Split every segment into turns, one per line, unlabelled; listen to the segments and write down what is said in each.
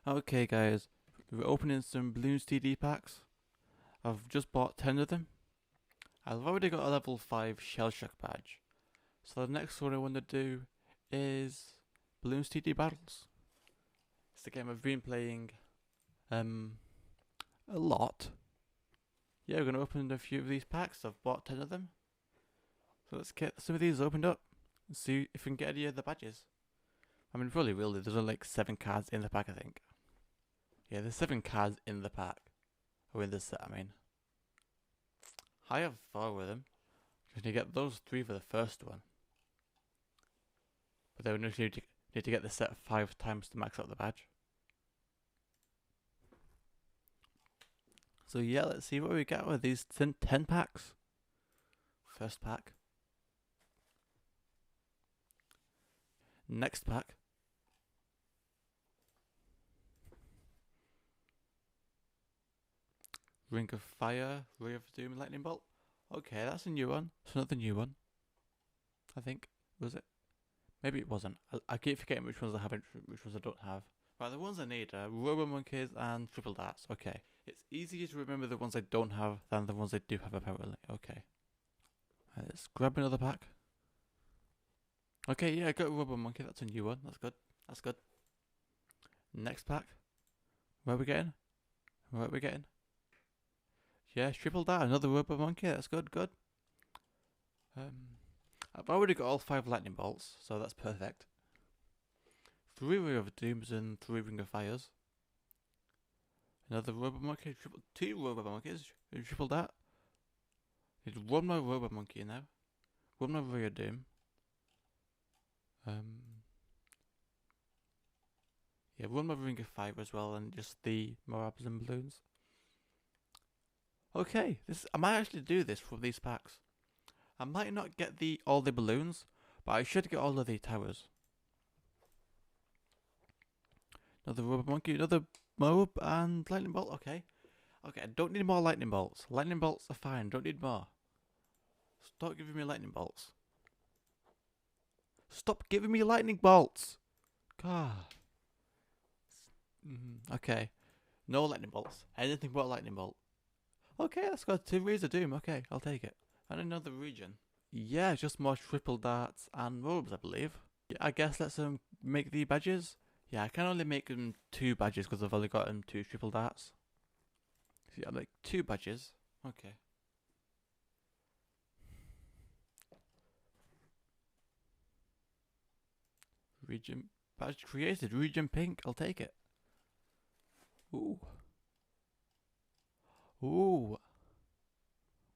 Okay guys, we're opening some Bloons TD packs. I've just bought 10 of them. I've already got a level 5 Shell Shock badge. So the next one I want to do is Bloons TD Battles. It's a game I've been playing a lot. Yeah, we're going to open a few of these packs. I've bought 10 of them. So let's get some of these opened up and see if we can get any of the badges. I mean, probably will. There's only like 7 cards in the pack, I think. Yeah, there's 7 cards in the pack. Or in the set, I mean. I have 4 with them. Just need to get those 3 for the first one. But then we need to get the set 5 times to max out the badge. So yeah, let's see what we get with these 10 packs. First pack. Next pack. Ring of Fire, Ray of Doom, Lightning Bolt. Okay, that's a new one. It's another new one. I think. Was it? Maybe it wasn't. I keep forgetting which ones I have and which ones I don't have. Right, the ones I need are Robo Monkeys and Triple Darts. Okay. It's easier to remember the ones I don't have than the ones I do have apparently. Okay. Right, let's grab another pack. Okay, yeah, I got a Robo Monkey. That's a new one. That's good. That's good. Next pack. Where are we getting? Where are we getting? Yeah, Triple Dart. Another Robo Monkey. That's good, good. I've already got all 5 Lightning Bolts, so that's perfect. 3 Ray of Dooms and 3 Ring of Fires. Another Robo Monkey, 2 Robo Monkeys, Triple Dart. Need 1 more Robo Monkey now. 1 more Ray of Doom. Yeah, 1 more Ring of Fire as well, and just the Morabs and Balloons. Okay, I might actually do this for these packs. I might not get all the balloons, but I should get all of the towers. Another Rubber Monkey, another Moab and Lightning Bolt. Okay. Okay, I don't need more Lightning Bolts. Lightning Bolts are fine, don't need more. Stop giving me Lightning Bolts. Stop giving me Lightning Bolts! God. Okay. No Lightning Bolts. Anything but Lightning Bolt. Okay, that's got 2 Rays of Doom. Okay, I'll take it. And another region. Yeah, just more Triple Darts and Robes, I believe. Yeah, I guess let's make the badges. Yeah, I can only make them 2 badges because I've only got 2 Triple Darts. So yeah, like 2 badges. Okay. Region badge created. Region pink. I'll take it. Ooh. Ooh.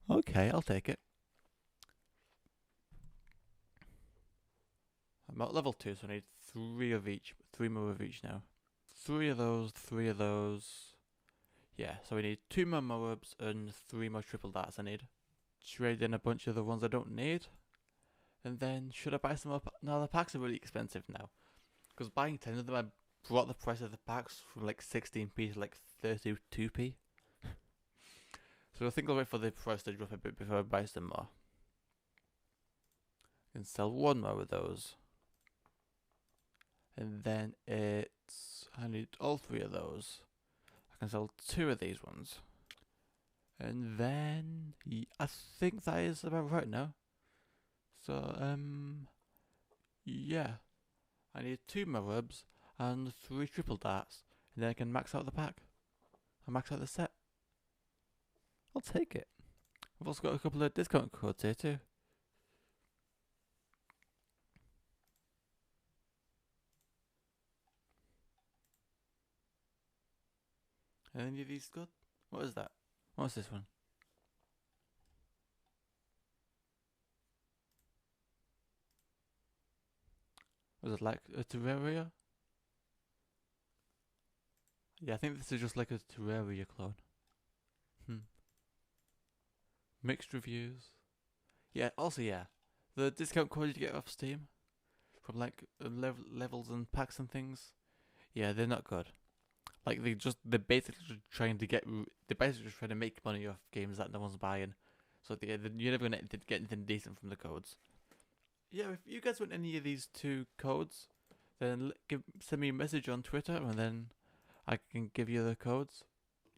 Okay, I'll take it. I'm at level 2, so I need 3 of each. 3 more of each now. 3 of those, 3 of those. Yeah, so we need 2 more Moabs and 3 more Triple Darts I need. Trade in a bunch of the ones I don't need. And then, should I buy some up? No, the packs are really expensive now. Because buying 10 of them, I brought the price of the packs from like 16p to like 32p. So I think I'll wait for the price to drop a bit before I buy some more. I can sell 1 more of those. And then I need all 3 of those. I can sell 2 of these ones. And then, I think that is about right now. So, yeah. I need 2 Moabs and 3 Triple Darts. And then I can max out the pack. And max out the set. I'll take it. I've also got a couple of discount codes here too. Are any of these good? What is that? What's this one? Was it like a Terraria? Yeah, I think this is just like a Terraria clone. Mixed reviews. Yeah, also yeah. The discount code you get off Steam from like levels and packs and things. Yeah, they're not good. Like they're basically just trying to make money off games that no one's buying. So you're never gonna get anything decent from the codes. Yeah, if you guys want any of these 2 codes, then send me a message on Twitter, and then I can give you the codes.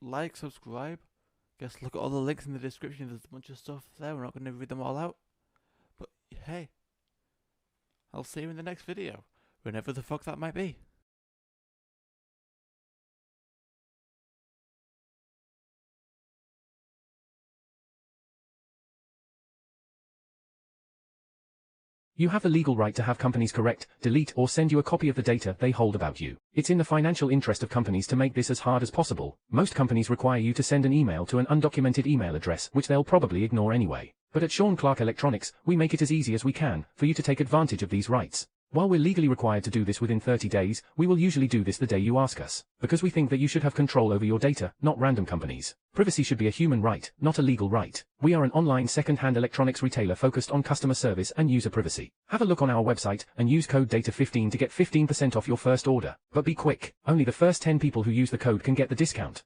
Like, subscribe. Guess look at all the links in the description. There's a bunch of stuff there. We're not going to read them all out. But hey, I'll see you in the next video, whenever the fuck that might be.
You have the legal right to have companies correct, delete, or send you a copy of the data they hold about you. It's in the financial interest of companies to make this as hard as possible. Most companies require you to send an email to an undocumented email address, which they'll probably ignore anyway. But at Shaun Clarke Electronics, we make it as easy as we can for you to take advantage of these rights. While we're legally required to do this within 30 days, we will usually do this the day you ask us, because we think that you should have control over your data, not random companies. Privacy should be a human right, not a legal right. We are an online second-hand electronics retailer focused on customer service and user privacy. Have a look on our website and use code DATA15 to get 15% off your first order. But be quick, only the first 10 people who use the code can get the discount.